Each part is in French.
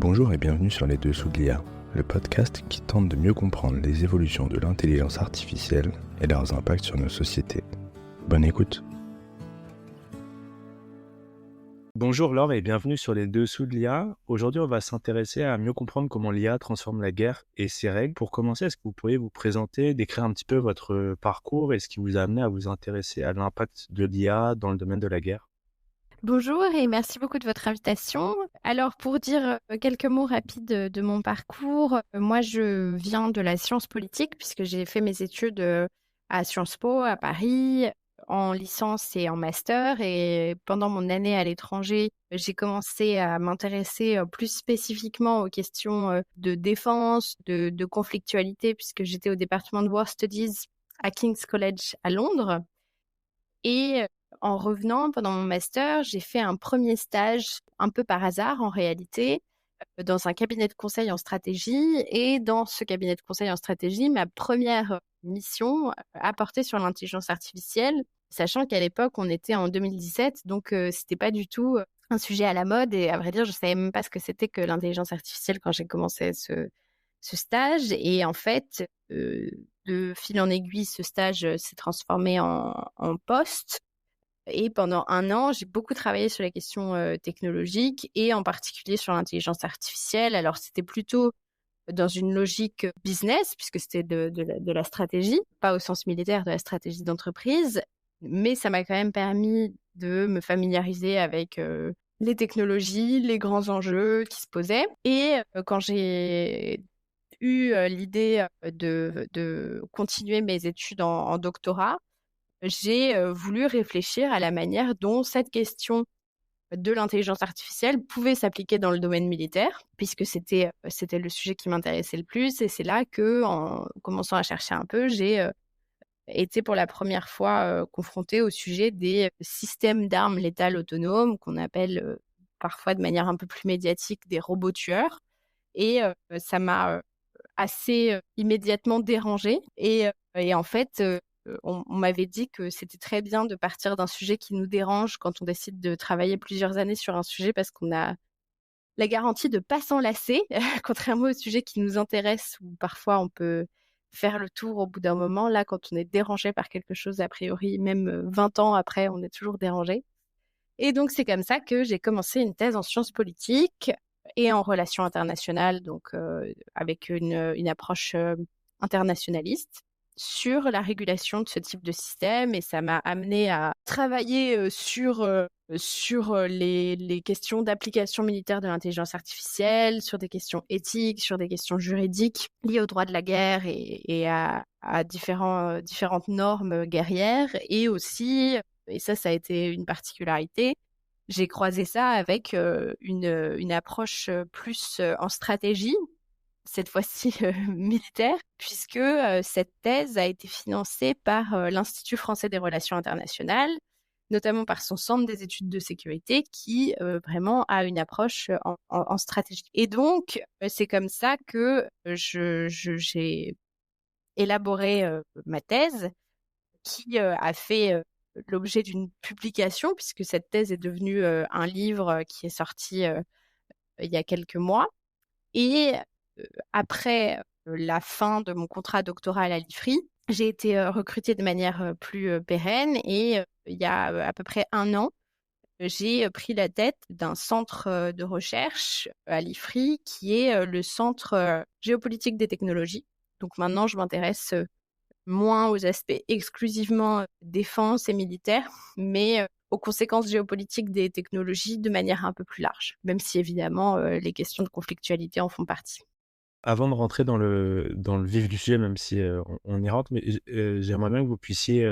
Bonjour et bienvenue sur Les Dessous de l'IA, le podcast qui tente de mieux comprendre les évolutions de l'intelligence artificielle et leurs impacts sur nos sociétés. Bonne écoute. Bonjour Laure et bienvenue sur Les Dessous de l'IA. Aujourd'hui, on va s'intéresser à mieux comprendre comment l'IA transforme la guerre et ses règles. Pour commencer, est-ce que vous pourriez vous présenter, décrire un petit peu votre parcours et ce qui vous a amené à vous intéresser à l'impact de l'IA dans le domaine de la guerre? Bonjour et merci beaucoup de votre invitation. Alors pour dire quelques mots rapides de mon parcours, moi je viens de la science politique puisque j'ai fait mes études à Sciences Po à Paris en licence et en master, et pendant mon année à l'étranger, j'ai commencé à m'intéresser plus spécifiquement aux questions de défense, de conflictualité, puisque j'étais au département de War Studies à King's College à Londres. Et en revenant pendant mon master, j'ai fait un premier stage, un peu par hasard en réalité, dans un cabinet de conseil en stratégie. Et dans ce cabinet de conseil en stratégie, ma première mission a porté sur l'intelligence artificielle, sachant qu'à l'époque, on était en 2017, donc c'était pas du tout un sujet à la mode. Et à vrai dire, je savais même pas ce que c'était que l'intelligence artificielle quand j'ai commencé ce stage. Et en fait, de fil en aiguille, ce stage s'est transformé en poste. Et pendant 1 an, j'ai beaucoup travaillé sur les questions technologiques et en particulier sur l'intelligence artificielle. Alors, c'était plutôt dans une logique business, puisque c'était de la stratégie, pas au sens militaire, de la stratégie d'entreprise. Mais ça m'a quand même permis de me familiariser avec les technologies, les grands enjeux qui se posaient. Et quand j'ai eu l'idée de continuer mes études en doctorat, j'ai voulu réfléchir à la manière dont cette question de l'intelligence artificielle pouvait s'appliquer dans le domaine militaire, puisque c'était le sujet qui m'intéressait le plus. Et c'est là que, en commençant à chercher un peu, j'ai été pour la première fois confrontée au sujet des systèmes d'armes létales autonomes, qu'on appelle parfois de manière un peu plus médiatique des robots tueurs. Et ça m'a assez immédiatement dérangée. Et en fait, on m'avait dit que c'était très bien de partir d'un sujet qui nous dérange quand on décide de travailler plusieurs années sur un sujet, parce qu'on a la garantie de pas s'enlacer, contrairement au sujet qui nous intéresse où parfois on peut faire le tour au bout d'un moment. Là, quand on est dérangé par quelque chose, a priori, même 20 ans après, on est toujours dérangé. Et donc, c'est comme ça que j'ai commencé une thèse en sciences politiques et en relations internationales, donc avec une approche internationaliste sur la régulation de ce type de système. Et ça m'a amené à travailler sur les questions d'application militaire de l'intelligence artificielle, sur des questions éthiques, sur des questions juridiques liées au droit de la guerre et à différentes normes guerrières. Et aussi, et ça a été une particularité, j'ai croisé ça avec une approche plus en stratégie, cette fois-ci militaire, puisque cette thèse a été financée par l'Institut français des relations internationales, notamment par son centre des études de sécurité qui vraiment a une approche en stratégie. Et donc, c'est comme ça que j'ai élaboré ma thèse, qui a fait l'objet d'une publication, puisque cette thèse est devenue un livre qui est sorti il y a quelques mois. Et après la fin de mon contrat doctoral à l'IFRI, j'ai été recrutée de manière plus pérenne. Et il y a à peu près 1 an, j'ai pris la tête d'un centre de recherche à l'IFRI qui est le Centre géopolitique des technologies. Donc maintenant, je m'intéresse moins aux aspects exclusivement défense et militaire, mais aux conséquences géopolitiques des technologies de manière un peu plus large, même si évidemment les questions de conflictualité en font partie. Avant de rentrer dans le vif du sujet, même si on y rentre, mais j'aimerais bien que vous puissiez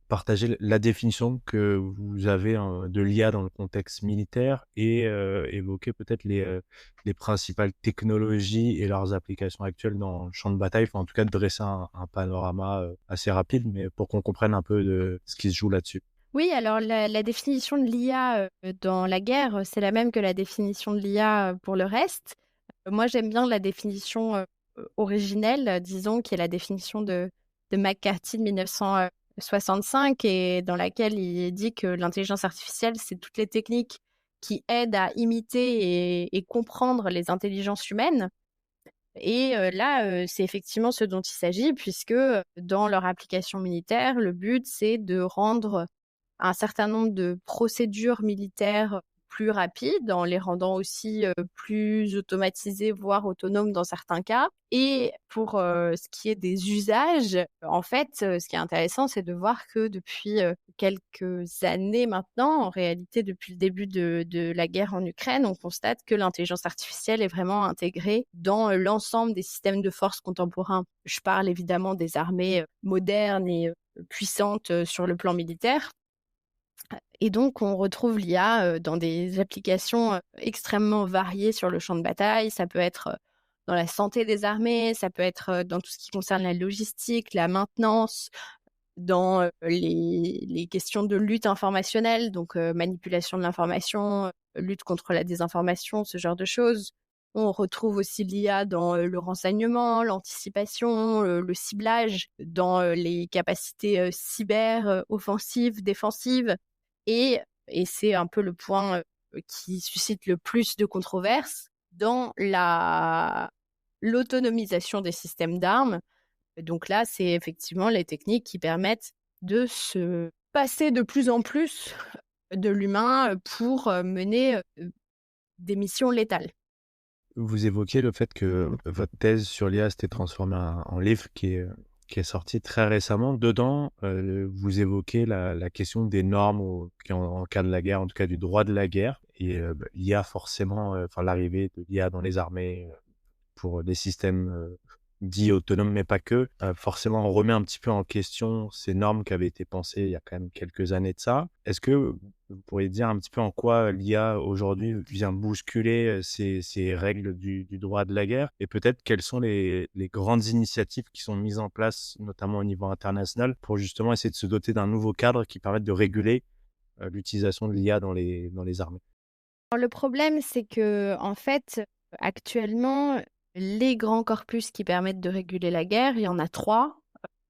partager la définition que vous avez de l'IA dans le contexte militaire et évoquer peut-être les principales technologies et leurs applications actuelles dans le champ de bataille. Enfin, en tout cas, de dresser un panorama assez rapide, mais pour qu'on comprenne un peu de ce qui se joue là-dessus. Oui, alors la définition de l'IA dans la guerre, c'est la même que la définition de l'IA pour le reste. Moi, j'aime bien la définition originelle, disons, qui est la définition de McCarthy de 1965, et dans laquelle il dit que l'intelligence artificielle, c'est toutes les techniques qui aident à imiter et comprendre les intelligences humaines. Et là, c'est effectivement ce dont il s'agit puisque, dans leur application militaire, le but, c'est de rendre un certain nombre de procédures militaires plus rapides, en les rendant aussi, plus automatisées, voire autonomes dans certains cas. Et pour, ce qui est des usages, en fait, ce qui est intéressant, c'est de voir que depuis, quelques années maintenant, en réalité depuis le début de la guerre en Ukraine, on constate que l'intelligence artificielle est vraiment intégrée dans, l'ensemble des systèmes de forces contemporains. Je parle évidemment des armées, modernes et puissantes, sur le plan militaire. Et donc, on retrouve l'IA dans des applications extrêmement variées sur le champ de bataille. Ça peut être dans la santé des armées, ça peut être dans tout ce qui concerne la logistique, la maintenance, dans les questions de lutte informationnelle, donc manipulation de l'information, lutte contre la désinformation, ce genre de choses. On retrouve aussi l'IA dans le renseignement, l'anticipation, le ciblage, dans les capacités cyber, offensives, défensives. Et c'est un peu le point qui suscite le plus de controverses dans l'autonomisation des systèmes d'armes. Donc là, c'est effectivement les techniques qui permettent de se passer de plus en plus de l'humain pour mener des missions létales. Vous évoquez le fait que votre thèse sur l'IA s'était transformée en livre qui est sorti très récemment. Dedans, vous évoquez la question des normes qui encadrent la guerre, en tout cas du droit de la guerre. Et l'IA forcément, enfin l'arrivée de l'IA dans les armées pour des systèmes dits autonomes, mais pas que. Forcément, on remet un petit peu en question ces normes qui avaient été pensées il y a quand même quelques années de ça. Est-ce que vous pourriez dire un petit peu en quoi l'IA aujourd'hui vient bousculer ces règles du droit de la guerre et peut-être quelles sont les grandes initiatives qui sont mises en place, notamment au niveau international, pour justement essayer de se doter d'un nouveau cadre qui permette de réguler l'utilisation de l'IA dans les armées? Alors, le problème, c'est que, en fait, actuellement, les grands corpus qui permettent de réguler la guerre, il y en a 3.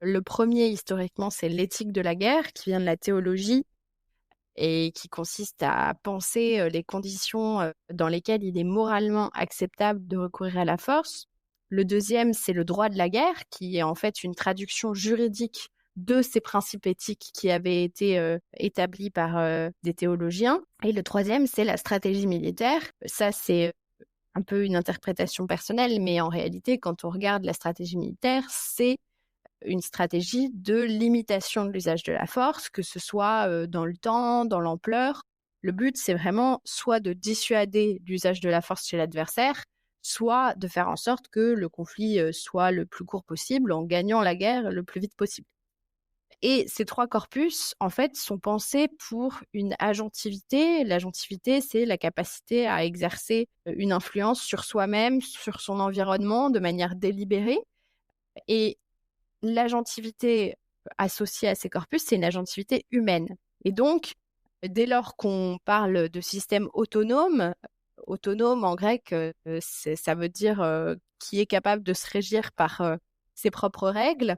Le premier, historiquement, c'est l'éthique de la guerre, qui vient de la théologie et qui consiste à penser les conditions dans lesquelles il est moralement acceptable de recourir à la force. Le deuxième, c'est le droit de la guerre, qui est en fait une traduction juridique de ces principes éthiques qui avaient été établis par des théologiens. Et le troisième, c'est la stratégie militaire. Ça, c'est un peu une interprétation personnelle, mais en réalité, quand on regarde la stratégie militaire, c'est une stratégie de limitation de l'usage de la force, que ce soit dans le temps, dans l'ampleur. Le but, c'est vraiment soit de dissuader l'usage de la force chez l'adversaire, soit de faire en sorte que le conflit soit le plus court possible en gagnant la guerre le plus vite possible. Et ces 3 corpus, en fait, sont pensés pour une agentivité. L'agentivité, c'est la capacité à exercer une influence sur soi-même, sur son environnement de manière délibérée. Et l'agentivité associée à ces corpus, c'est une agentivité humaine. Et donc, dès lors qu'on parle de système autonome, autonome en grec, ça veut dire qui est capable de se régir par ses propres règles,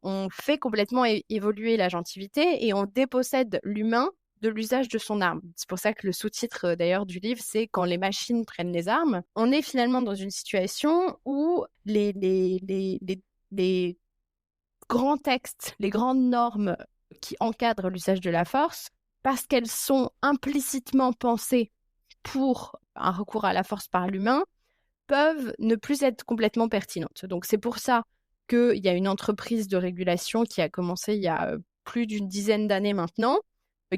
on fait complètement évoluer l'agentivité et on dépossède l'humain de l'usage de son arme. C'est pour ça que le sous-titre d'ailleurs du livre, c'est « Quand les machines prennent les armes ». On est finalement dans une situation où les grands textes, les grandes normes qui encadrent l'usage de la force, parce qu'elles sont implicitement pensées pour un recours à la force par l'humain, peuvent ne plus être complètement pertinentes. Donc c'est pour ça qu'il y a une entreprise de régulation qui a commencé il y a plus d'une dizaine d'années maintenant,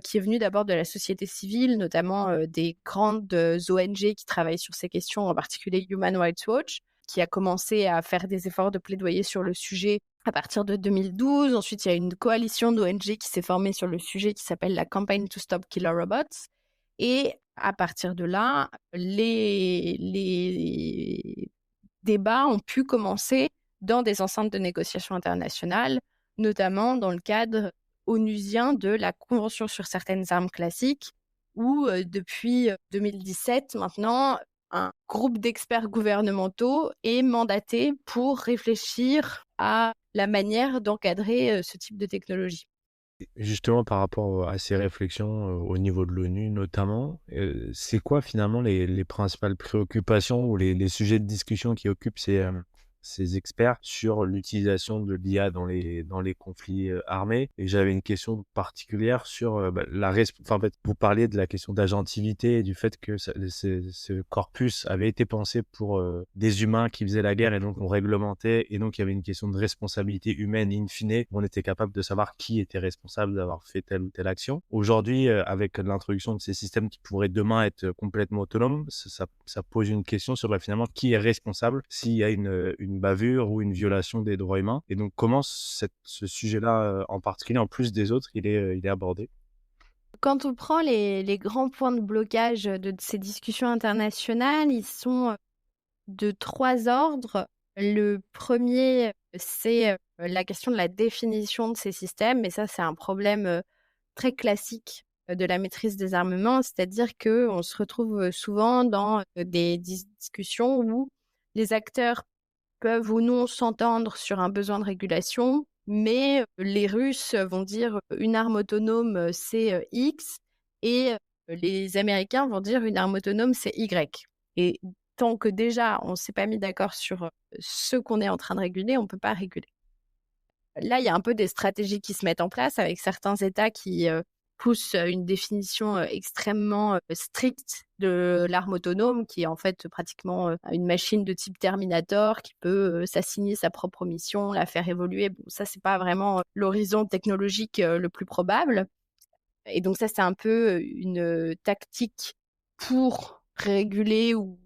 qui est venue d'abord de la société civile, notamment des grandes ONG qui travaillent sur ces questions, en particulier Human Rights Watch, qui a commencé à faire des efforts de plaidoyer sur le sujet à partir de 2012. Ensuite, il y a une coalition d'ONG qui s'est formée sur le sujet qui s'appelle la Campaign to Stop Killer Robots. Et à partir de là, les débats ont pu commencer dans des enceintes de négociations internationales, notamment dans le cadre onusien de la Convention sur certaines armes classiques, où depuis 2017 maintenant, un groupe d'experts gouvernementaux est mandaté pour réfléchir à la manière d'encadrer ce type de technologie. Justement, par rapport à ces réflexions au niveau de l'ONU notamment, c'est quoi finalement les principales préoccupations ou les sujets de discussion qui occupent ces experts sur l'utilisation de l'IA dans les conflits armés? Et j'avais une question particulière sur en fait, vous parliez de la question d'agentivité et du fait que ce corpus avait été pensé pour des humains qui faisaient la guerre et donc on réglementait, et donc il y avait une question de responsabilité humaine in fine, où on était capable de savoir qui était responsable d'avoir fait telle ou telle action. Aujourd'hui, avec l'introduction de ces systèmes qui pourraient demain être complètement autonomes, ça pose une question sur finalement qui est responsable s'il y a une bavure ou une violation des droits humains. Et donc comment ce sujet-là, en particulier, en plus des autres, il est abordé? Quand on prend les grands points de blocage de ces discussions internationales, ils sont de 3 ordres. Le premier, c'est la question de la définition de ces systèmes, mais ça, c'est un problème très classique de la maîtrise des armements, c'est-à-dire qu'on se retrouve souvent dans des discussions où les acteurs peuvent ou non s'entendre sur un besoin de régulation, mais les Russes vont dire une arme autonome c'est X et les Américains vont dire une arme autonome c'est Y. Et tant que déjà on ne s'est pas mis d'accord sur ce qu'on est en train de réguler, on ne peut pas réguler. Là, il y a un peu des stratégies qui se mettent en place avec certains États qui poussent une définition extrêmement stricte de l'arme autonome, qui est en fait pratiquement une machine de type Terminator qui peut s'assigner sa propre mission, la faire évoluer. Bon, ça, c'est pas vraiment l'horizon technologique le plus probable. Et donc ça, c'est un peu une tactique pour réguler ou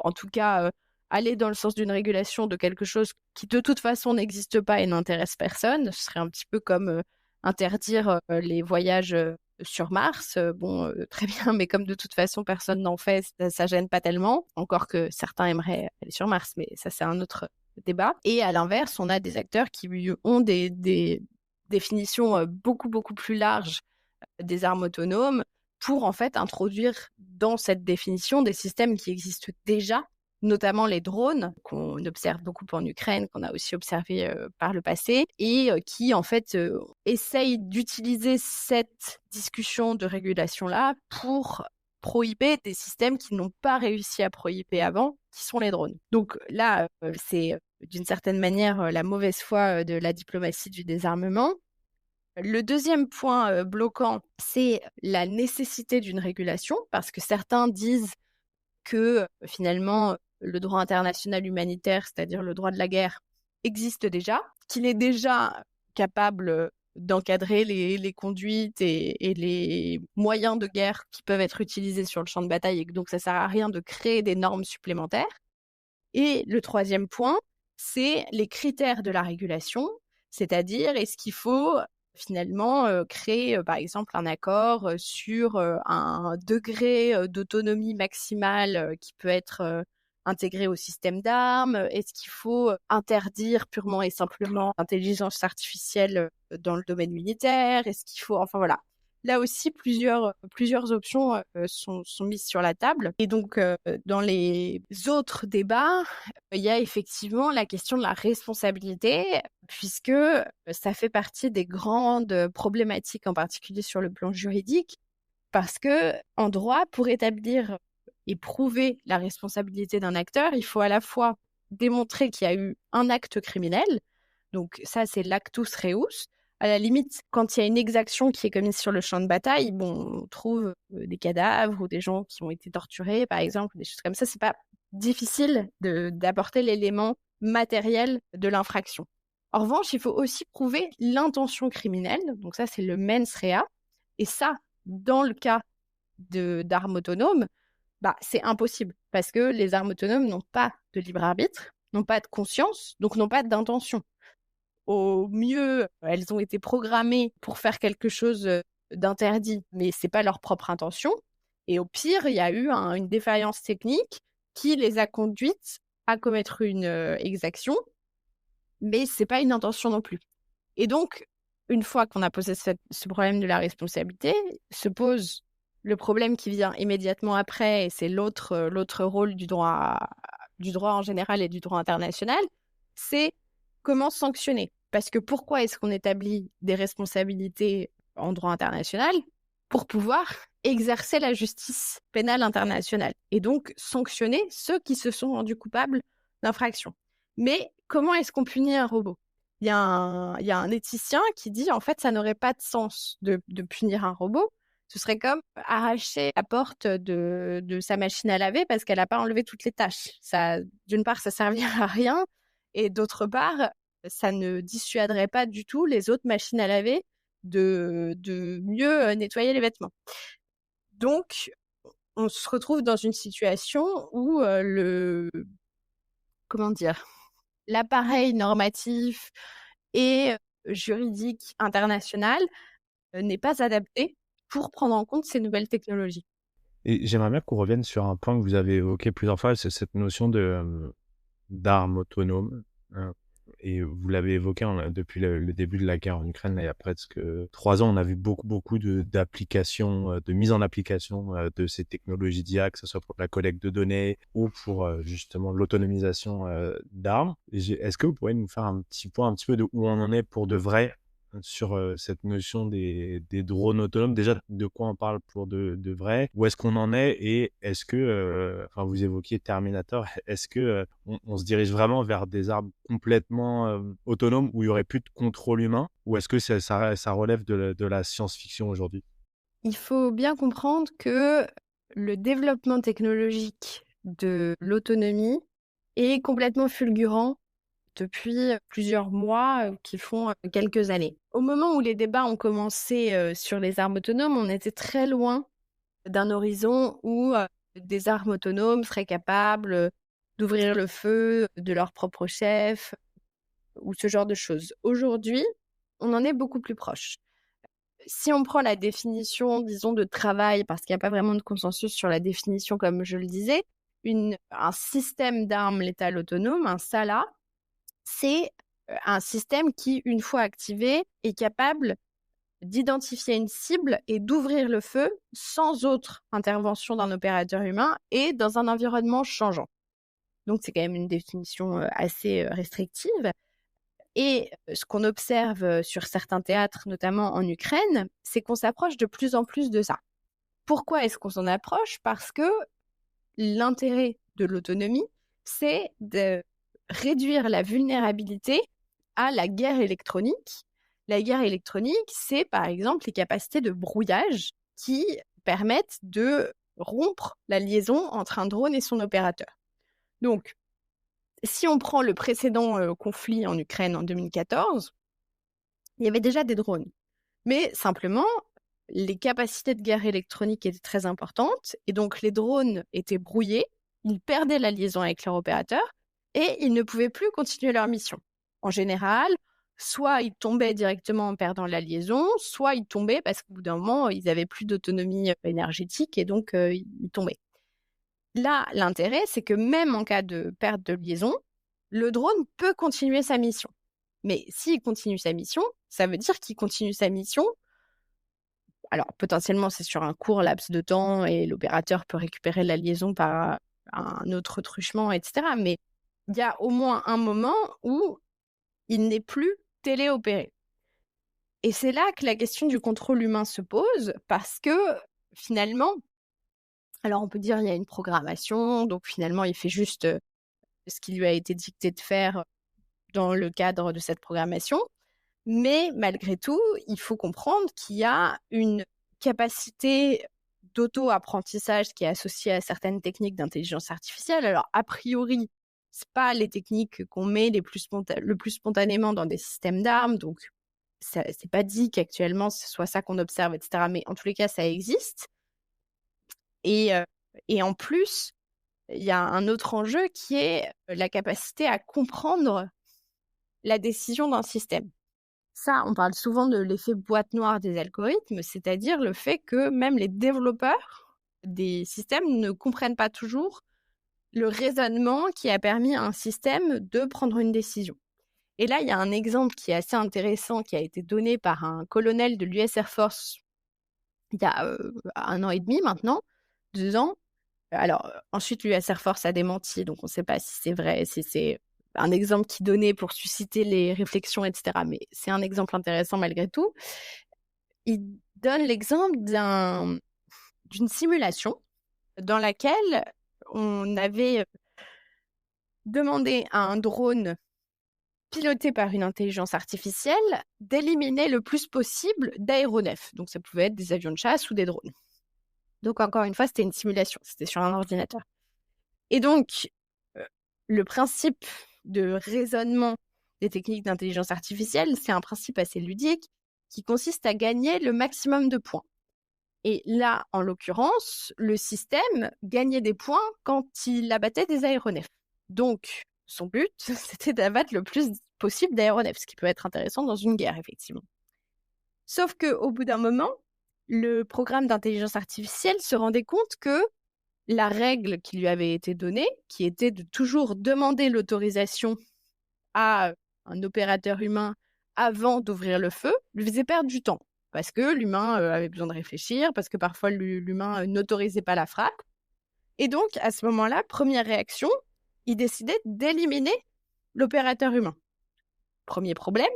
en tout cas aller dans le sens d'une régulation de quelque chose qui de toute façon n'existe pas et n'intéresse personne. Ce serait un petit peu comme interdire les voyages sur Mars. Très bien, mais comme de toute façon personne n'en fait, ça gêne pas tellement. Encore que certains aimeraient aller sur Mars, mais ça c'est un autre débat. Et à l'inverse, on a des acteurs qui ont des définitions beaucoup plus larges des armes autonomes pour en fait introduire dans cette définition des systèmes qui existent déjà, notamment les drones qu'on observe beaucoup en Ukraine, qu'on a aussi observé par le passé, et qui en fait essayent d'utiliser cette discussion de régulation-là pour prohiber des systèmes qui n'ont pas réussi à prohiber avant, qui sont les drones. Donc là, c'est d'une certaine manière la mauvaise foi de la diplomatie du désarmement. Le deuxième point bloquant, c'est la nécessité d'une régulation, parce que certains disent que finalement, le droit international humanitaire, c'est-à-dire le droit de la guerre, existe déjà, qu'il est déjà capable d'encadrer les conduites et les moyens de guerre qui peuvent être utilisés sur le champ de bataille, et que donc ça ne sert à rien de créer des normes supplémentaires. Et le troisième point, c'est les critères de la régulation, c'est-à-dire est-ce qu'il faut finalement créer par exemple un accord sur un degré d'autonomie maximale qui peut être intégré au système d'armes? Est-ce qu'il faut interdire purement et simplement l'intelligence artificielle dans le domaine militaire? Est-ce qu'il faut... Enfin voilà. Là aussi, plusieurs options sont mises sur la table. Et donc, dans les autres débats, il y a effectivement la question de la responsabilité, puisque ça fait partie des grandes problématiques, en particulier sur le plan juridique, parce que en droit, pour établir et prouver la responsabilité d'un acteur, il faut à la fois démontrer qu'il y a eu un acte criminel, donc ça c'est l'actus reus. À la limite, quand il y a une exaction qui est commise sur le champ de bataille, on trouve des cadavres ou des gens qui ont été torturés, par exemple, des choses comme ça. C'est pas difficile d'apporter l'élément matériel de l'infraction. En revanche, il faut aussi prouver l'intention criminelle. Donc ça, c'est le mens rea. Et ça, dans le cas d'armes autonomes, c'est impossible parce que les armes autonomes n'ont pas de libre arbitre, n'ont pas de conscience, donc n'ont pas d'intention. Au mieux, elles ont été programmées pour faire quelque chose d'interdit, mais c'est pas leur propre intention. Et au pire, il y a eu une défaillance technique qui les a conduites à commettre une exaction, mais c'est pas une intention non plus. Et donc, une fois qu'on a posé ce problème de la responsabilité, se pose le problème qui vient immédiatement après, et c'est l'autre rôle du droit en général et du droit international, c'est comment sanctionner. Parce que pourquoi est-ce qu'on établit des responsabilités en droit international? Pour pouvoir exercer la justice pénale internationale et donc sanctionner ceux qui se sont rendus coupables d'infractions. Mais comment est-ce qu'on punit un robot? Il y a un éthicien qui dit en fait ça n'aurait pas de sens de punir un robot. Ce serait comme arracher la porte de sa machine à laver parce qu'elle n'a pas enlevé toutes les tâches. Ça, d'une part, ça servirait à rien et d'autre part, ça ne dissuaderait pas du tout les autres machines à laver de mieux nettoyer les vêtements. Donc, on se retrouve dans une situation où comment dire, l'appareil normatif et juridique international n'est pas adapté pour prendre en compte ces nouvelles technologies. Et j'aimerais bien qu'on revienne sur un point que vous avez évoqué plusieurs fois, c'est cette notion d'armes autonomes. Hein. Et vous l'avez évoqué depuis le début de la guerre en Ukraine, là, il y a presque 3 ans, on a vu beaucoup d'applications, de mise en application de ces technologies d'IA, que ce soit pour la collecte de données ou pour justement l'autonomisation d'armes. Est-ce que vous pourriez nous faire un petit point un petit peu de où on en est pour de vrai sur cette notion des drones autonomes? Déjà, de quoi on parle pour de vrai? Où est-ce qu'on en est? Et est-ce que, enfin, vous évoquiez Terminator, est-ce que on se dirige vraiment vers des armes complètement autonomes où il y aurait plus de contrôle humain? Ou est-ce que ça relève de la science-fiction aujourd'hui? Il faut bien comprendre que le développement technologique de l'autonomie est complètement fulgurant depuis plusieurs mois, qui font quelques années. Au moment où les débats ont commencé sur les armes autonomes, on était très loin d'un horizon où des armes autonomes seraient capables d'ouvrir le feu de leur propre chef ou ce genre de choses. Aujourd'hui, on en est beaucoup plus proche. Si on prend la définition, disons, de travail, parce qu'il n'y a pas vraiment de consensus sur la définition, comme je le disais, un système d'armes létales autonomes, un SALA, c'est un système qui, une fois activé, est capable d'identifier une cible et d'ouvrir le feu sans autre intervention d'un opérateur humain et dans un environnement changeant. Donc, c'est quand même une définition assez restrictive. Et ce qu'on observe sur certains théâtres, notamment en Ukraine, c'est qu'on s'approche de plus en plus de ça. Pourquoi est-ce qu'on s'en approche? Parce que l'intérêt de l'autonomie, c'est de réduire la vulnérabilité à la guerre électronique. La guerre électronique, c'est par exemple les capacités de brouillage qui permettent de rompre la liaison entre un drone et son opérateur. Donc, si on prend le précédent conflit en Ukraine en 2014, il y avait déjà des drones. Mais simplement, les capacités de guerre électronique étaient très importantes et donc les drones étaient brouillés, ils perdaient la liaison avec leur opérateur et ils ne pouvaient plus continuer leur mission. En général, soit ils tombaient directement en perdant la liaison, soit ils tombaient parce qu'au bout d'un moment, ils n'avaient plus d'autonomie énergétique et donc ils tombaient. Là, l'intérêt, c'est que même en cas de perte de liaison, le drone peut continuer sa mission. Mais s'il continue sa mission, ça veut dire qu'il continue sa mission. Alors, potentiellement, c'est sur un court laps de temps et l'opérateur peut récupérer la liaison par un autre truchement, etc. Mais il y a au moins un moment où il n'est plus téléopéré. Et c'est là que la question du contrôle humain se pose parce que finalement, alors on peut dire il y a une programmation, donc finalement il fait juste ce qui lui a été dicté de faire dans le cadre de cette programmation. Mais malgré tout, il faut comprendre qu'il y a une capacité d'auto-apprentissage qui est associée à certaines techniques d'intelligence artificielle. Alors, a priori, ce pas les techniques qu'on met le plus spontanément dans des systèmes d'armes, donc c'est pas dit qu'actuellement ce soit ça qu'on observe, etc. Mais en tous les cas, ça existe. Et en plus, il y a un autre enjeu qui est la capacité à comprendre la décision d'un système. Ça, on parle souvent de l'effet boîte noire des algorithmes, c'est-à-dire le fait que même les développeurs des systèmes ne comprennent pas toujours le raisonnement qui a permis à un système de prendre une décision. Et là, il y a un exemple qui est assez intéressant qui a été donné par un colonel de l'US Air Force il y a 1 an et demi maintenant, 2 ans. Alors, ensuite, l'US Air Force a démenti, donc on ne sait pas si c'est vrai, si c'est un exemple qui donnait pour susciter les réflexions, etc. Mais c'est un exemple intéressant malgré tout. Il donne l'exemple d'une simulation dans laquelle on avait demandé à un drone piloté par une intelligence artificielle d'éliminer le plus possible d'aéronefs. Donc ça pouvait être des avions de chasse ou des drones. Donc encore une fois, c'était une simulation, c'était sur un ordinateur. Et donc, le principe de raisonnement des techniques d'intelligence artificielle, c'est un principe assez ludique qui consiste à gagner le maximum de points. Et là, en l'occurrence, le système gagnait des points quand il abattait des aéronefs. Donc, son but, c'était d'abattre le plus possible d'aéronefs, ce qui peut être intéressant dans une guerre, effectivement. Sauf qu'au bout d'un moment, le programme d'intelligence artificielle se rendait compte que la règle qui lui avait été donnée, qui était de toujours demander l'autorisation à un opérateur humain avant d'ouvrir le feu, lui faisait perdre du temps. Parce que l'humain avait besoin de réfléchir, parce que parfois l'humain n'autorisait pas la frappe. Et donc, à ce moment-là, première réaction, il décidait d'éliminer l'opérateur humain. Premier problème,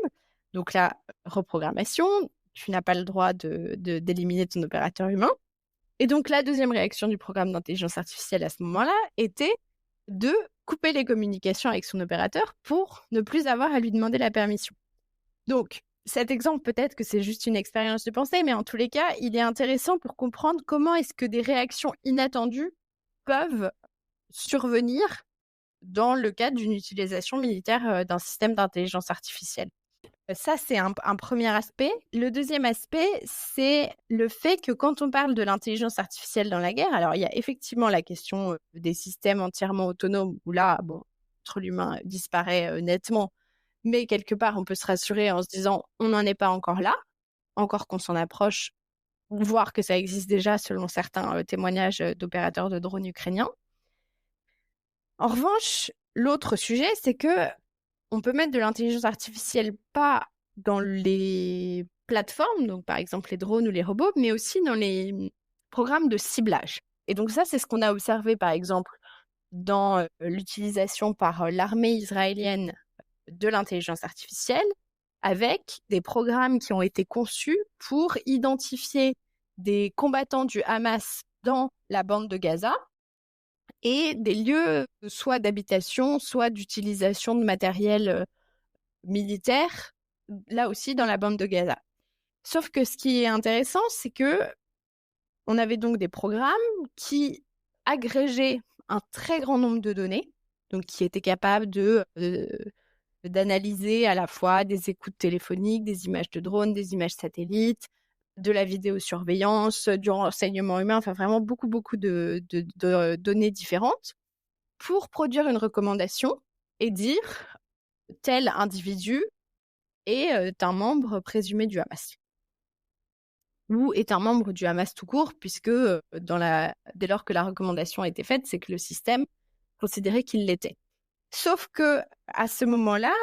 donc la reprogrammation, tu n'as pas le droit d'éliminer ton opérateur humain. Et donc, la deuxième réaction du programme d'intelligence artificielle à ce moment-là était de couper les communications avec son opérateur pour ne plus avoir à lui demander la permission. Donc, cet exemple, peut-être que c'est juste une expérience de pensée, mais en tous les cas, il est intéressant pour comprendre comment est-ce que des réactions inattendues peuvent survenir dans le cadre d'une utilisation militaire d'un système d'intelligence artificielle. Ça, c'est un premier aspect. Le deuxième aspect, c'est le fait que quand on parle de l'intelligence artificielle dans la guerre, alors il y a effectivement la question des systèmes entièrement autonomes, où là, l'être humain disparaît nettement, mais quelque part, on peut se rassurer en se disant on n'en est pas encore là, encore qu'on s'en approche, voire que ça existe déjà selon certains témoignages d'opérateurs de drones ukrainiens. En revanche, l'autre sujet, c'est que on peut mettre de l'intelligence artificielle pas dans les plateformes, donc par exemple les drones ou les robots, mais aussi dans les programmes de ciblage. Et donc ça, c'est ce qu'on a observé par exemple dans l'utilisation par l'armée israélienne de l'intelligence artificielle, avec des programmes qui ont été conçus pour identifier des combattants du Hamas dans la bande de Gaza et des lieux soit d'habitation, soit d'utilisation de matériel militaire, là aussi dans la bande de Gaza. Sauf que ce qui est intéressant, c'est que on avait donc des programmes qui agrégeaient un très grand nombre de données, donc qui étaient capables d'analyser à la fois des écoutes téléphoniques, des images de drones, des images satellites, de la vidéosurveillance, du renseignement humain, enfin vraiment beaucoup de données différentes pour produire une recommandation et dire tel individu est un membre présumé du Hamas ou est un membre du Hamas tout court, puisque dès lors que la recommandation a été faite, c'est que le système considérait qu'il l'était. Sauf que à ce moment-là,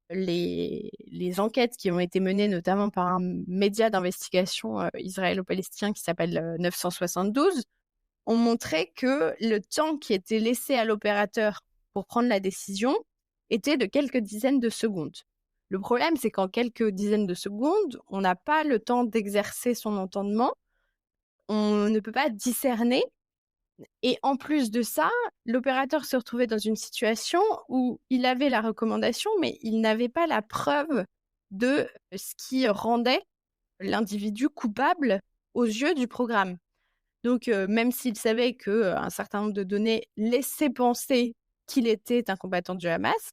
les enquêtes qui ont été menées notamment par un média d'investigation israélo-palestinien qui s'appelle 972 ont montré que le temps qui était laissé à l'opérateur pour prendre la décision était de quelques dizaines de secondes. Le problème, c'est qu'en quelques dizaines de secondes, on n'a pas le temps d'exercer son entendement, on ne peut pas discerner. Et en plus de ça, l'opérateur se retrouvait dans une situation où il avait la recommandation, mais il n'avait pas la preuve de ce qui rendait l'individu coupable aux yeux du programme. Donc, même s'il savait qu'un certain nombre de données laissaient penser qu'il était un combattant du Hamas,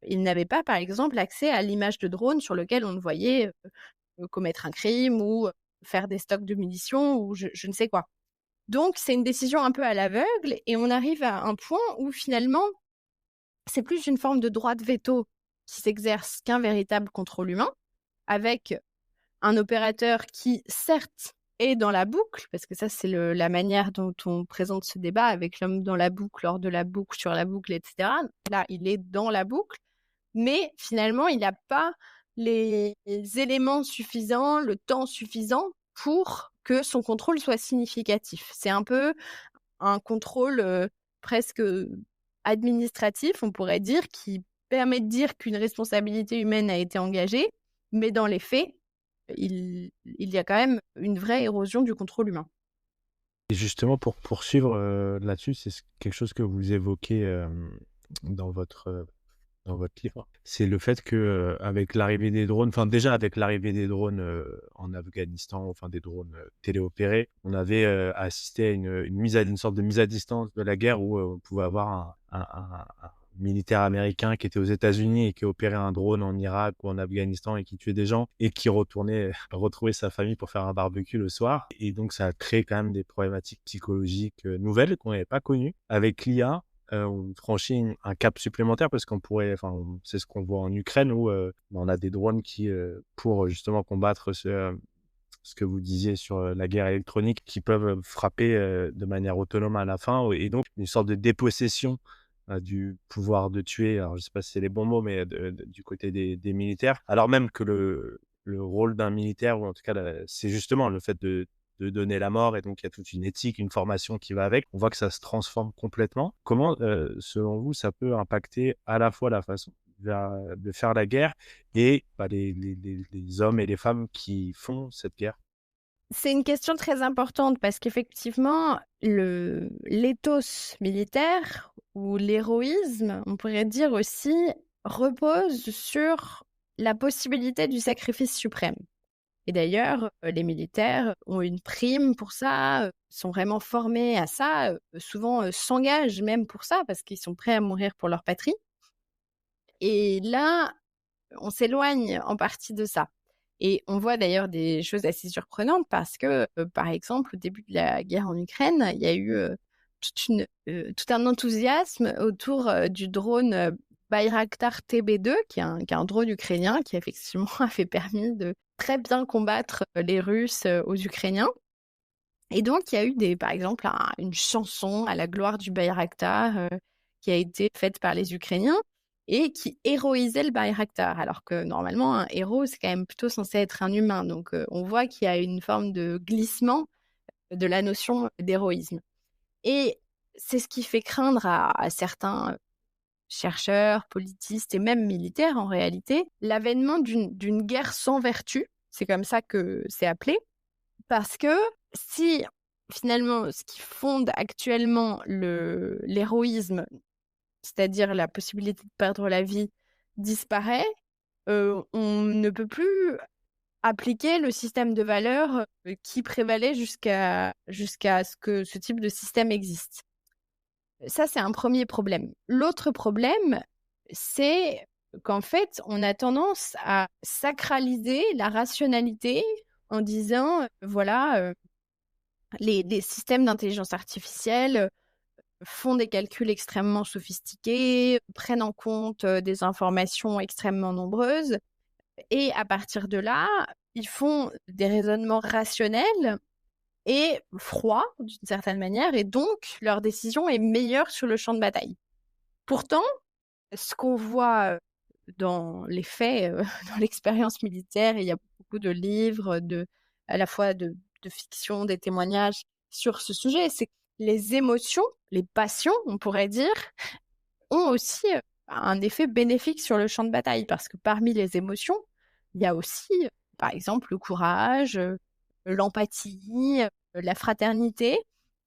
il n'avait pas, par exemple, accès à l'image de drone sur lequel on le voyait commettre un crime ou faire des stocks de munitions ou je ne sais quoi. Donc, c'est une décision un peu à l'aveugle et on arrive à un point où finalement, c'est plus une forme de droit de veto qui s'exerce qu'un véritable contrôle humain, avec un opérateur qui, certes, est dans la boucle, parce que ça, c'est la manière dont on présente ce débat avec l'homme dans la boucle, hors de la boucle, sur la boucle, etc. Là, il est dans la boucle, mais finalement, il n'a pas les éléments suffisants, le temps suffisant pour que son contrôle soit significatif. C'est un peu un contrôle presque administratif, on pourrait dire, qui permet de dire qu'une responsabilité humaine a été engagée, mais dans les faits, il y a quand même une vraie érosion du contrôle humain. Et justement, pour poursuivre là-dessus, quelque chose que vous évoquez dans dans votre livre. C'est le fait que avec l'arrivée des drones, enfin déjà avec l'arrivée des drones en Afghanistan, enfin des drones téléopérés, on avait assisté à une sorte de mise à distance de la guerre où on pouvait avoir un militaire américain qui était aux États-Unis et qui opérait un drone en Irak ou en Afghanistan et qui tuait des gens et qui retournait retrouver sa famille pour faire un barbecue le soir. Et donc ça a créé quand même des problématiques psychologiques nouvelles qu'on n'avait pas connues. Avec l'IA, on franchit un cap supplémentaire parce c'est ce qu'on voit en Ukraine où on a des drones qui, pour justement combattre ce que vous disiez sur la guerre électronique, qui peuvent frapper de manière autonome à la fin et donc une sorte de dépossession du pouvoir de tuer. Alors je sais pas si c'est les bons mots, mais du côté des militaires. Alors même que le rôle d'un militaire, ou en tout cas, c'est justement le fait de donner la mort et donc il y a toute une éthique, une formation qui va avec. On voit que ça se transforme complètement. Comment, selon vous, ça peut impacter à la fois la façon de faire la guerre et les hommes et les femmes qui font cette guerre? C'est une question très importante parce qu'effectivement, l'éthos militaire ou l'héroïsme, on pourrait dire aussi, repose sur la possibilité du sacrifice suprême. Et d'ailleurs, les militaires ont une prime pour ça, sont vraiment formés à ça, souvent, s'engagent même pour ça parce qu'ils sont prêts à mourir pour leur patrie. Et là, on s'éloigne en partie de ça. Et on voit d'ailleurs des choses assez surprenantes parce que, par exemple, au début de la guerre en Ukraine, il y a eu, tout un enthousiasme autour, du drone, Bayraktar TB2 qui est un drone ukrainien qui effectivement avait permis de très bien combattre, les Russes, aux Ukrainiens. Et donc il y a eu par exemple, une chanson à la gloire du Bayraktar, qui a été faite par les Ukrainiens et qui héroïsait le Bayraktar. Alors que normalement un héros, c'est quand même plutôt censé être un humain. Donc on voit qu'il y a une forme de glissement de la notion d'héroïsme. Et c'est ce qui fait craindre à certains chercheurs, politistes et même militaires en réalité, l'avènement d'une guerre sans vertu. C'est comme ça que c'est appelé. Parce que si finalement ce qui fonde actuellement l'héroïsme, c'est-à-dire la possibilité de perdre la vie, disparaît, on ne peut plus appliquer le système de valeurs, qui prévalait jusqu'à ce que ce type de système existe. Ça, c'est un premier problème. L'autre problème, c'est qu'en fait, on a tendance à sacraliser la rationalité en disant, voilà, les systèmes d'intelligence artificielle, font des calculs extrêmement sophistiqués, prennent en compte, des informations extrêmement nombreuses et à partir de là, ils font des raisonnements rationnels et froids d'une certaine manière et donc leur décision est meilleure sur le champ de bataille. Pourtant, ce qu'on voit, dans les faits, dans l'expérience militaire, et il y a beaucoup de livres, à la fois de fiction, des témoignages sur ce sujet, c'est que les émotions, les passions, on pourrait dire, ont aussi, un effet bénéfique sur le champ de bataille. Parce que parmi les émotions, il y a aussi, par exemple, le courage, l'empathie, la fraternité.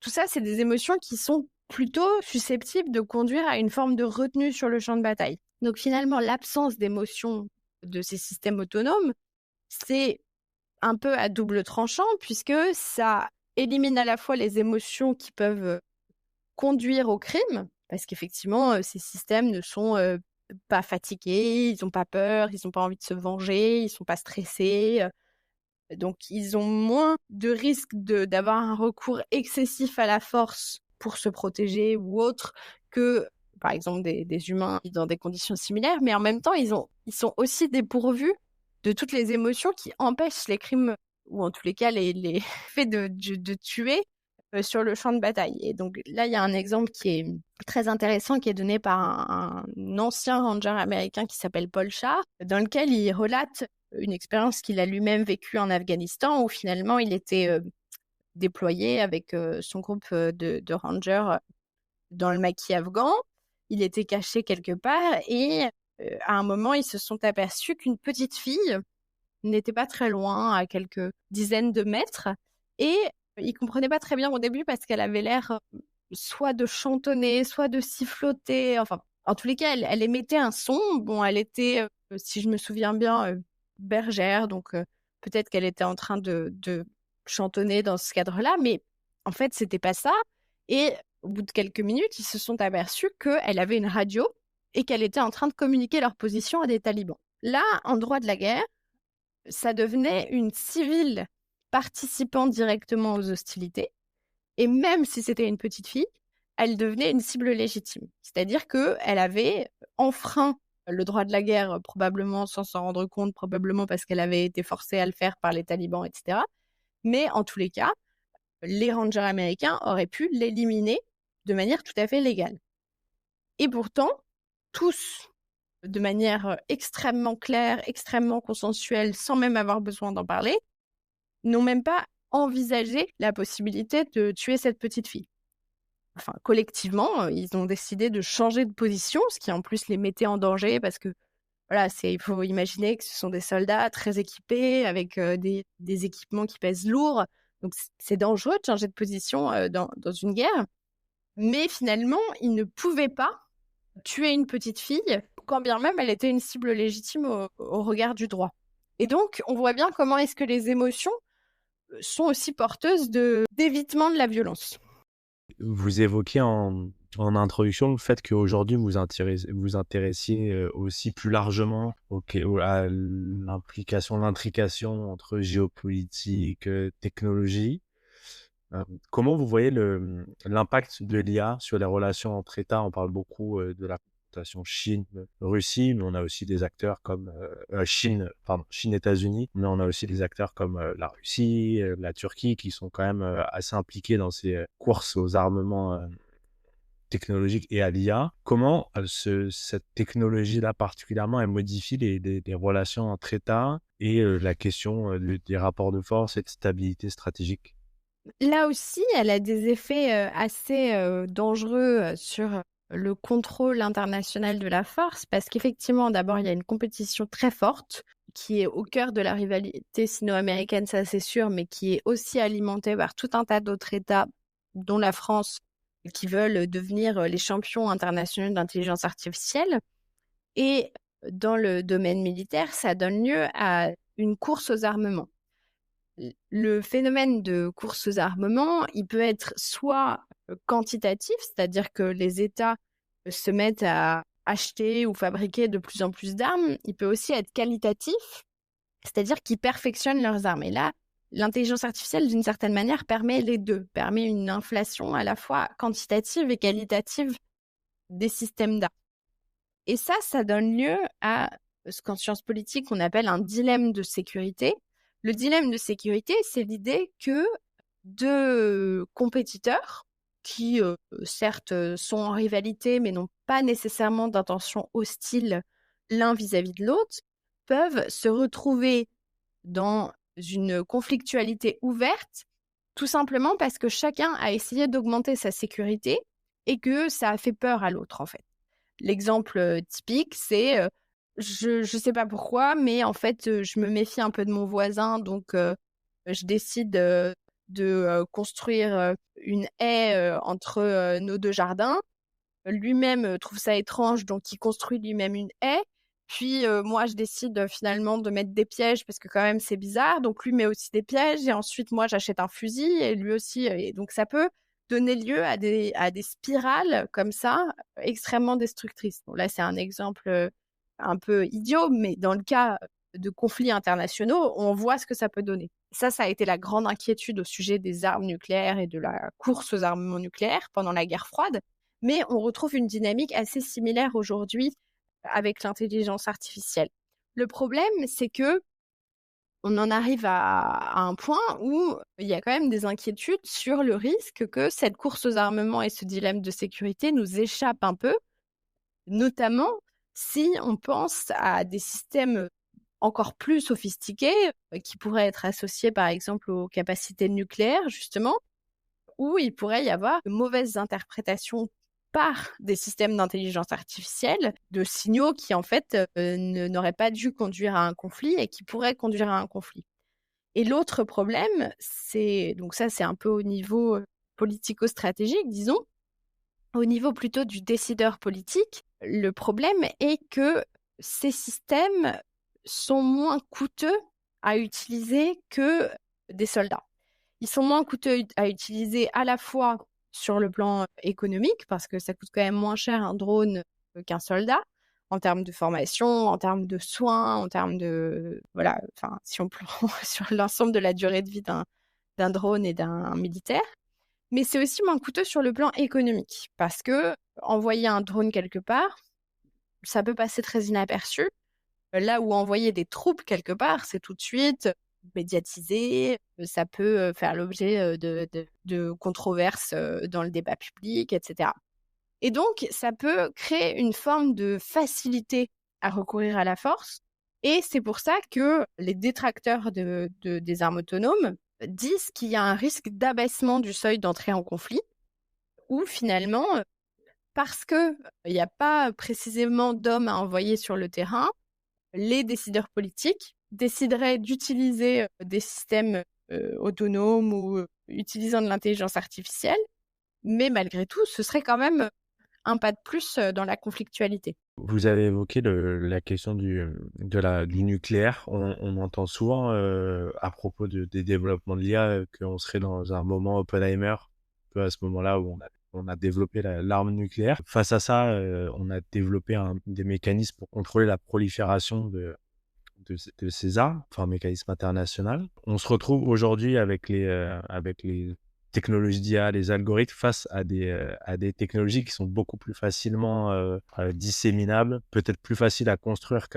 Tout ça, c'est des émotions qui sont plutôt susceptibles de conduire à une forme de retenue sur le champ de bataille. Donc finalement, l'absence d'émotion de ces systèmes autonomes, c'est un peu à double tranchant puisque ça élimine à la fois les émotions qui peuvent conduire au crime, parce qu'effectivement, ces systèmes ne sont pas fatigués, ils n'ont pas peur, ils n'ont pas envie de se venger, ils ne sont pas stressés. Donc, ils ont moins de risques d'avoir un recours excessif à la force pour se protéger ou autre que, par exemple, des humains dans des conditions similaires. Mais en même temps, ils sont aussi dépourvus de toutes les émotions qui empêchent les crimes ou en tous les cas les faits de tuer sur le champ de bataille. Et donc là, il y a un exemple qui est très intéressant qui est donné par un ancien ranger américain qui s'appelle Paul Shah, dans lequel il relate une expérience qu'il a lui-même vécue en Afghanistan où finalement il était déployé avec son groupe de rangers dans le maquis afghan. Il était caché quelque part et à un moment, ils se sont aperçus qu'une petite fille n'était pas très loin, à quelques dizaines de mètres, et ils comprenaient pas très bien au début parce qu'elle avait l'air, soit de chantonner, soit de siffloter, enfin, en tous les cas, elle émettait un son. Bon, elle était, si je me souviens bien, bergère, donc peut-être qu'elle était en train de chantonner dans ce cadre-là, mais en fait, c'était pas ça, et au bout de quelques minutes, ils se sont aperçus qu'elle avait une radio et qu'elle était en train de communiquer leur position à des talibans. Là, en droit de la guerre, ça devenait une civile participant directement aux hostilités, et même si c'était une petite fille, elle devenait une cible légitime. C'est-à-dire qu'elle avait enfreint le droit de la guerre, probablement sans s'en rendre compte, probablement parce qu'elle avait été forcée à le faire par les talibans, etc. Mais en tous les cas, les rangers américains auraient pu l'éliminer de manière tout à fait légale. Et pourtant, tous, de manière extrêmement claire, extrêmement consensuelle, sans même avoir besoin d'en parler, n'ont même pas envisagé la possibilité de tuer cette petite fille. Enfin, collectivement, ils ont décidé de changer de position, ce qui en plus les mettait en danger parce que, voilà, il faut imaginer que ce sont des soldats très équipés avec des équipements qui pèsent lourd. Donc, c'est dangereux de changer de position dans une guerre. Mais finalement, ils ne pouvaient pas tuer une petite fille, quand bien même elle était une cible légitime au regard du droit. Et donc, on voit bien comment est-ce que les émotions sont aussi porteuses d'évitement de la violence. Vous évoquiez en introduction le fait qu'aujourd'hui vous intéressiez aussi plus largement à l'intrication entre géopolitique, technologie. Comment vous voyez l'impact de l'IA sur les relations entre États? On parle beaucoup de la confrontation Chine-Russie, mais on a aussi des acteurs comme Chine-États-Unis, mais on a aussi des acteurs comme la Russie, la Turquie, qui sont quand même assez impliqués dans ces courses aux armements technologiques et à l'IA. Comment cette technologie-là particulièrement, elle modifie les relations entre États et la question des rapports de force et de stabilité stratégique? Là aussi, elle a des effets assez dangereux sur le contrôle international de la force, parce qu'effectivement, d'abord, il y a une compétition très forte qui est au cœur de la rivalité sino-américaine, ça c'est sûr, mais qui est aussi alimentée par tout un tas d'autres États, dont la France, qui veulent devenir les champions internationaux d'intelligence artificielle. Et dans le domaine militaire, ça donne lieu à une course aux armements. Le phénomène de course aux armements, il peut être soit quantitatif, c'est-à-dire que les États se mettent à acheter ou fabriquer de plus en plus d'armes. Il peut aussi être qualitatif, c'est-à-dire qu'ils perfectionnent leurs armes. Et là, l'intelligence artificielle, d'une certaine manière, permet les deux, permet une inflation à la fois quantitative et qualitative des systèmes d'armes. Et ça donne lieu à ce qu'en sciences politiques, on appelle un dilemme de sécurité. Le dilemme de sécurité, c'est l'idée que deux compétiteurs qui, certes, sont en rivalité, mais n'ont pas nécessairement d'intention hostile l'un vis-à-vis de l'autre, peuvent se retrouver dans une conflictualité ouverte, tout simplement parce que chacun a essayé d'augmenter sa sécurité et que ça a fait peur à l'autre, en fait. L'exemple typique, c'est je sais pas pourquoi, mais en fait, je me méfie un peu de mon voisin, donc je décide de construire une haie entre nos deux jardins. Lui-même trouve ça étrange, donc il construit lui-même une haie. Puis moi, je décide finalement de mettre des pièges parce que quand même c'est bizarre. Donc lui met aussi des pièges et ensuite moi j'achète un fusil et lui aussi. Et donc ça peut donner lieu à des spirales comme ça extrêmement destructrices. Bon, là c'est un exemple un peu idiot, mais dans le cas de conflits internationaux, on voit ce que ça peut donner. Ça a été la grande inquiétude au sujet des armes nucléaires et de la course aux armements nucléaires pendant la guerre froide. Mais on retrouve une dynamique assez similaire aujourd'hui avec l'intelligence artificielle. Le problème, c'est que on en arrive à un point où il y a quand même des inquiétudes sur le risque que cette course aux armements et ce dilemme de sécurité nous échappent un peu, notamment si on pense à des systèmes encore plus sophistiqués qui pourraient être associés par exemple aux capacités nucléaires justement, où il pourrait y avoir de mauvaises interprétations par des systèmes d'intelligence artificielle, de signaux qui, en fait, n'auraient pas dû conduire à un conflit et qui pourraient conduire à un conflit. Et l'autre problème, donc ça, c'est un peu au niveau politico-stratégique, disons. Au niveau plutôt du décideur politique, le problème est que ces systèmes sont moins coûteux à utiliser que des soldats. Ils sont moins coûteux à utiliser à la fois sur le plan économique, parce que ça coûte quand même moins cher un drone qu'un soldat, en termes de formation, en termes de soins, en termes de... Voilà, enfin, si on prend sur l'ensemble de la durée de vie d'un drone et d'un militaire. Mais c'est aussi moins coûteux sur le plan économique, parce que envoyer un drone quelque part, ça peut passer très inaperçu. Là où envoyer des troupes quelque part, c'est tout de suite médiatisé, ça peut faire l'objet de controverses dans le débat public, etc. Et donc, ça peut créer une forme de facilité à recourir à la force. Et c'est pour ça que les détracteurs des armes autonomes disent qu'il y a un risque d'abaissement du seuil d'entrée en conflit, où finalement, parce qu'il n'y a pas précisément d'hommes à envoyer sur le terrain, les décideurs politiques décideraient d'utiliser des systèmes autonomes ou utilisant de l'intelligence artificielle, mais malgré tout, ce serait quand même un pas de plus dans la conflictualité. Vous avez évoqué la question du nucléaire. On entend souvent à propos des développements de l'IA qu'on serait dans un moment Oppenheimer, un peu à ce moment-là où on a développé l'arme nucléaire. Face à ça, on a développé des mécanismes pour contrôler la prolifération de ces armes, enfin un mécanisme international. On se retrouve aujourd'hui avec les technologies d'IA, les algorithmes face à des technologies qui sont beaucoup plus facilement disséminables, peut-être plus faciles à construire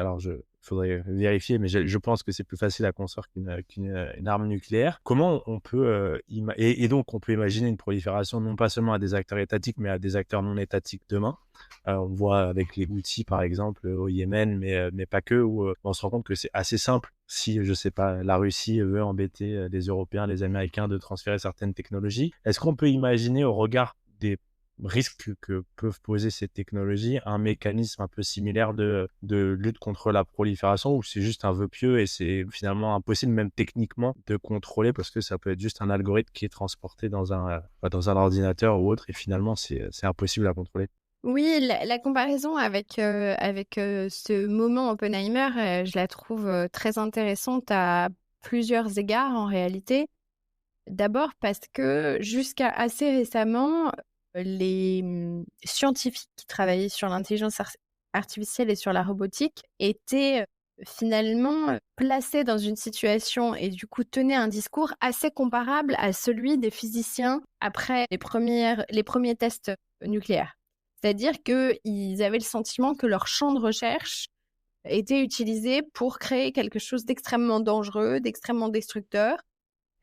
faudrait vérifier, mais je pense que c'est plus facile à construire qu'une arme nucléaire. Comment on peut et donc on peut imaginer une prolifération non pas seulement à des acteurs étatiques, mais à des acteurs non étatiques demain. On voit avec les Houthis, par exemple, au Yémen, mais pas que, où on se rend compte que c'est assez simple si, je sais pas, la Russie veut embêter les Européens, les Américains de transférer certaines technologies. Est-ce qu'on peut imaginer, au regard des risques que peuvent poser ces technologies, un mécanisme un peu similaire de lutte contre la prolifération, ou c'est juste un vœu pieux et c'est finalement impossible, même techniquement, de contrôler parce que ça peut être juste un algorithme qui est transporté dans un ordinateur ou autre et finalement, c'est impossible à contrôler? Oui, la comparaison avec ce moment Oppenheimer, je la trouve très intéressante à plusieurs égards en réalité. D'abord parce que jusqu'à assez récemment, les scientifiques qui travaillaient sur l'intelligence artificielle et sur la robotique étaient finalement placés dans une situation et du coup tenaient un discours assez comparable à celui des physiciens après les premiers tests nucléaires. C'est-à-dire qu'ils avaient le sentiment que leur champ de recherche était utilisé pour créer quelque chose d'extrêmement dangereux, d'extrêmement destructeur,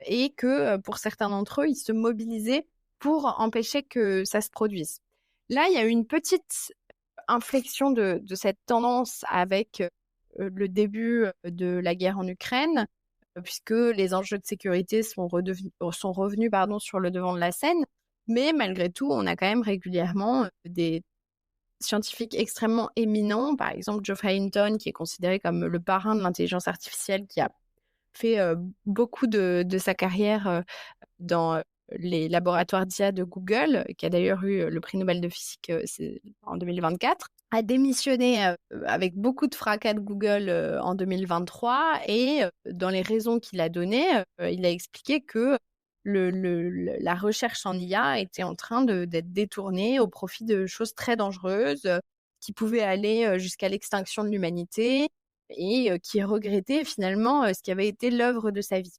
et que pour certains d'entre eux, ils se mobilisaient pour empêcher que ça se produise. Là, il y a eu une petite inflexion de cette tendance avec le début de la guerre en Ukraine, puisque les enjeux de sécurité sont revenus sur le devant de la scène. Mais malgré tout, on a quand même régulièrement des scientifiques extrêmement éminents, par exemple Geoffrey Hinton, qui est considéré comme le parrain de l'intelligence artificielle, qui a fait beaucoup de sa carrière dans les laboratoires d'IA de Google, qui a d'ailleurs eu le prix Nobel de physique en 2024, a démissionné avec beaucoup de fracas de Google en 2023 et dans les raisons qu'il a données, il a expliqué que la recherche en IA était en train d'être détournée au profit de choses très dangereuses qui pouvaient aller jusqu'à l'extinction de l'humanité et qui regrettait finalement ce qui avait été l'œuvre de sa vie.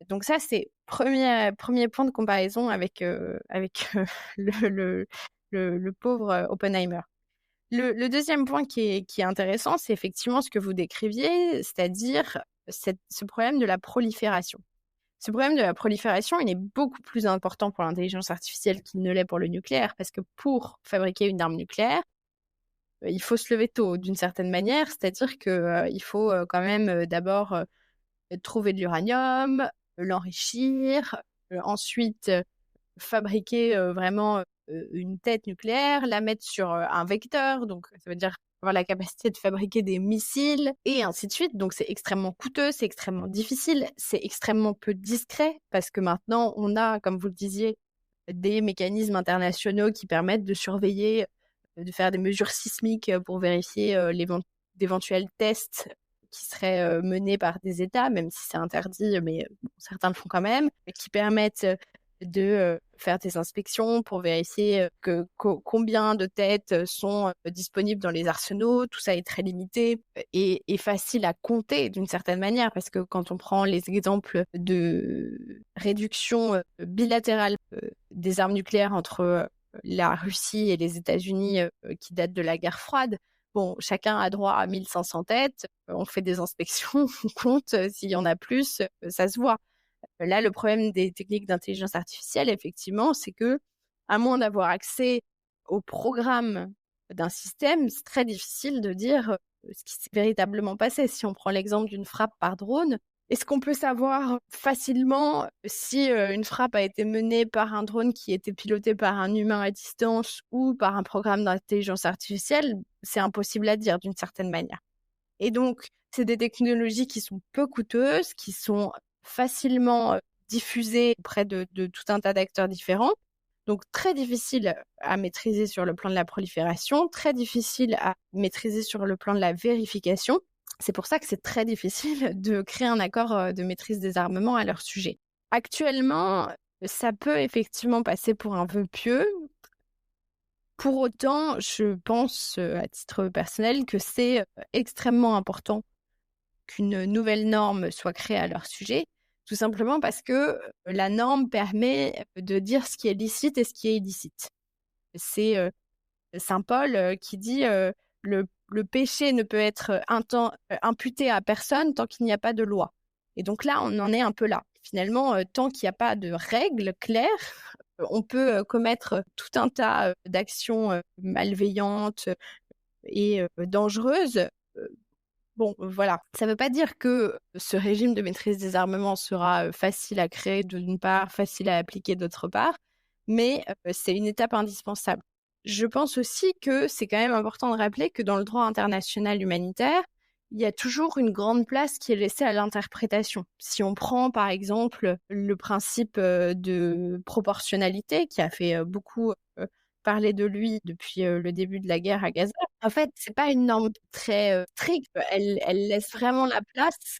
Donc ça, c'est premier point de comparaison avec le pauvre Oppenheimer. Le deuxième point qui est intéressant, c'est effectivement ce que vous décriviez, c'est-à-dire ce problème de la prolifération. Ce problème de la prolifération, il est beaucoup plus important pour l'intelligence artificielle qu'il ne l'est pour le nucléaire, parce que pour fabriquer une arme nucléaire, il faut se lever tôt d'une certaine manière, c'est-à-dire qu'il faut quand même d'abord trouver de l'uranium, l'enrichir, ensuite fabriquer vraiment une tête nucléaire, la mettre sur un vecteur, donc ça veut dire avoir la capacité de fabriquer des missiles et ainsi de suite. Donc c'est extrêmement coûteux, c'est extrêmement difficile, c'est extrêmement peu discret parce que maintenant on a, comme vous le disiez, des mécanismes internationaux qui permettent de surveiller, de faire des mesures sismiques pour vérifier d'éventuels tests qui seraient menés par des États, même si c'est interdit, mais bon, certains le font quand même, et qui permettent de faire des inspections pour vérifier combien de têtes sont disponibles dans les arsenaux. Tout ça est très limité et facile à compter d'une certaine manière, parce que quand on prend les exemples de réduction bilatérale des armes nucléaires entre la Russie et les États-Unis qui datent de la guerre froide, bon, chacun a droit à 1500 têtes, on fait des inspections, on compte, s'il y en a plus, ça se voit. Là, le problème des techniques d'intelligence artificielle, effectivement, c'est que, à moins d'avoir accès au programme d'un système, c'est très difficile de dire ce qui s'est véritablement passé. Si on prend l'exemple d'une frappe par drone, est-ce qu'on peut savoir facilement si une frappe a été menée par un drone qui était piloté par un humain à distance ou par un programme d'intelligence artificielle? C'est impossible à dire d'une certaine manière. Et donc, c'est des technologies qui sont peu coûteuses, qui sont facilement diffusées auprès de tout un tas d'acteurs différents. Donc, très difficile à maîtriser sur le plan de la prolifération, très difficile à maîtriser sur le plan de la vérification. C'est pour ça que c'est très difficile de créer un accord de maîtrise des armements à leur sujet. Actuellement, ça peut effectivement passer pour un vœu pieux. Pour autant, je pense, à titre personnel, que c'est extrêmement important qu'une nouvelle norme soit créée à leur sujet, tout simplement parce que la norme permet de dire ce qui est licite et ce qui est illicite. C'est saint Paul qui dit le péché ne peut être imputé à personne tant qu'il n'y a pas de loi. Et donc là, on en est un peu là. Finalement, tant qu'il n'y a pas de règles claires, on peut commettre tout un tas d'actions malveillantes et dangereuses. Bon, voilà. Ça ne veut pas dire que ce régime de maîtrise des armements sera facile à créer d'une part, facile à appliquer d'autre part, mais c'est une étape indispensable. Je pense aussi que c'est quand même important de rappeler que dans le droit international humanitaire, il y a toujours une grande place qui est laissée à l'interprétation. Si on prend par exemple le principe de proportionnalité qui a fait beaucoup parler de lui depuis le début de la guerre à Gaza, en fait, c'est pas une norme très stricte. Elle laisse vraiment la place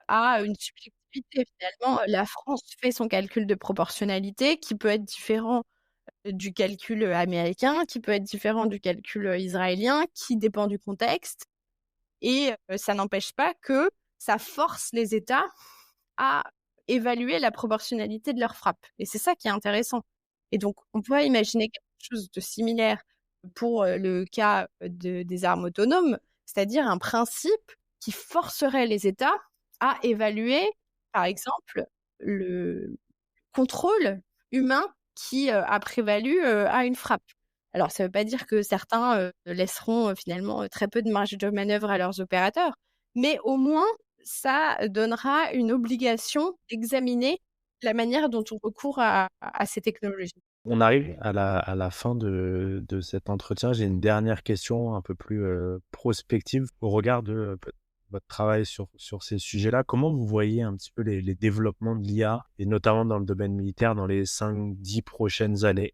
à une subjectivité. Finalement, la France fait son calcul de proportionnalité qui peut être différent du calcul américain, qui peut être différent du calcul israélien, qui dépend du contexte. Et ça n'empêche pas que ça force les États à évaluer la proportionnalité de leurs frappes. Et c'est ça qui est intéressant. Et donc, on pourrait imaginer quelque chose de similaire pour le cas des armes autonomes, c'est-à-dire un principe qui forcerait les États à évaluer, par exemple, le contrôle humain qui a prévalu à une frappe. Alors, ça ne veut pas dire que certains laisseront finalement très peu de marge de manœuvre à leurs opérateurs, mais au moins, ça donnera une obligation d'examiner la manière dont on recourt à ces technologies. On arrive à la fin de cet entretien. J'ai une dernière question un peu plus prospective au regard de votre travail sur ces sujets-là. Comment vous voyez un petit peu les développements de l'IA, et notamment dans le domaine militaire, dans les 5-10 prochaines années?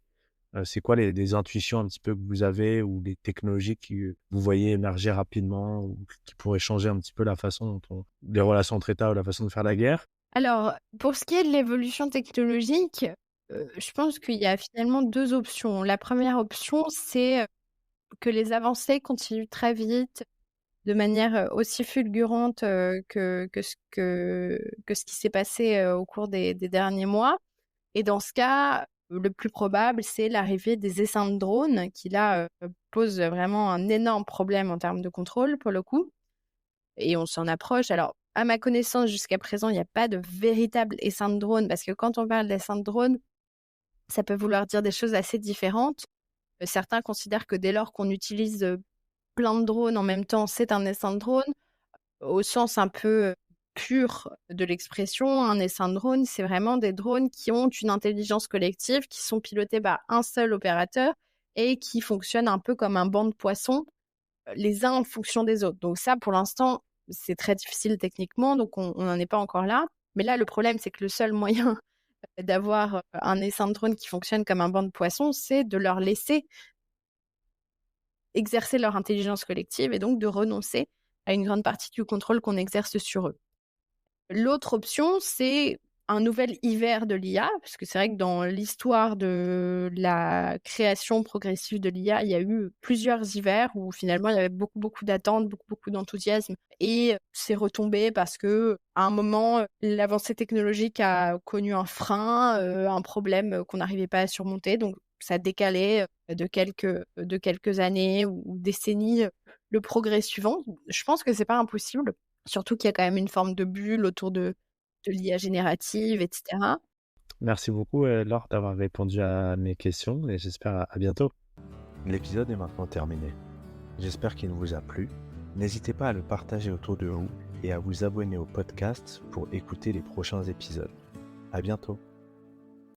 C'est quoi les intuitions un petit peu que vous avez, ou les technologies que vous voyez émerger rapidement, ou qui pourraient changer un petit peu la façon dont les relations entre États ou la façon de faire la guerre? Alors, pour ce qui est de l'évolution technologique, je pense qu'il y a finalement 2 options. La première option, c'est que les avancées continuent très vite, de manière aussi fulgurante que ce qui s'est passé au cours des derniers mois. Et dans ce cas, le plus probable, c'est l'arrivée des essaims de drones qui là posent vraiment un énorme problème en termes de contrôle pour le coup. Et on s'en approche. Alors, à ma connaissance, jusqu'à présent, il n'y a pas de véritable essaim de drone, parce que quand on parle d'essaim de drone, ça peut vouloir dire des choses assez différentes. Certains considèrent que dès lors qu'on utilise plein de drones en même temps, c'est un essaim de drone, au sens un peu pure de l'expression, un essaim de drone, c'est vraiment des drones qui ont une intelligence collective, qui sont pilotés par un seul opérateur et qui fonctionnent un peu comme un banc de poissons, les uns en fonction des autres. Donc ça, pour l'instant, c'est très difficile techniquement, donc on n'en est pas encore là. Mais là, le problème, c'est que le seul moyen d'avoir un essaim de drone qui fonctionne comme un banc de poissons, c'est de leur laisser exercer leur intelligence collective et donc de renoncer à une grande partie du contrôle qu'on exerce sur eux. L'autre option, c'est un nouvel hiver de l'IA, parce que c'est vrai que dans l'histoire de la création progressive de l'IA, il y a eu plusieurs hivers où finalement il y avait beaucoup d'attentes, beaucoup d'enthousiasme et c'est retombé parce que à un moment, l'avancée technologique a connu un frein, un problème qu'on n'arrivait pas à surmonter, donc ça décalait de quelques années ou décennies le progrès suivant. Je pense que c'est pas impossible. Surtout qu'il y a quand même une forme de bulle autour de l'IA générative, et cetera. Merci beaucoup, Laure, d'avoir répondu à mes questions et j'espère à bientôt. L'épisode est maintenant terminé. J'espère qu'il vous a plu. N'hésitez pas à le partager autour de vous et à vous abonner au podcast pour écouter les prochains épisodes. À bientôt.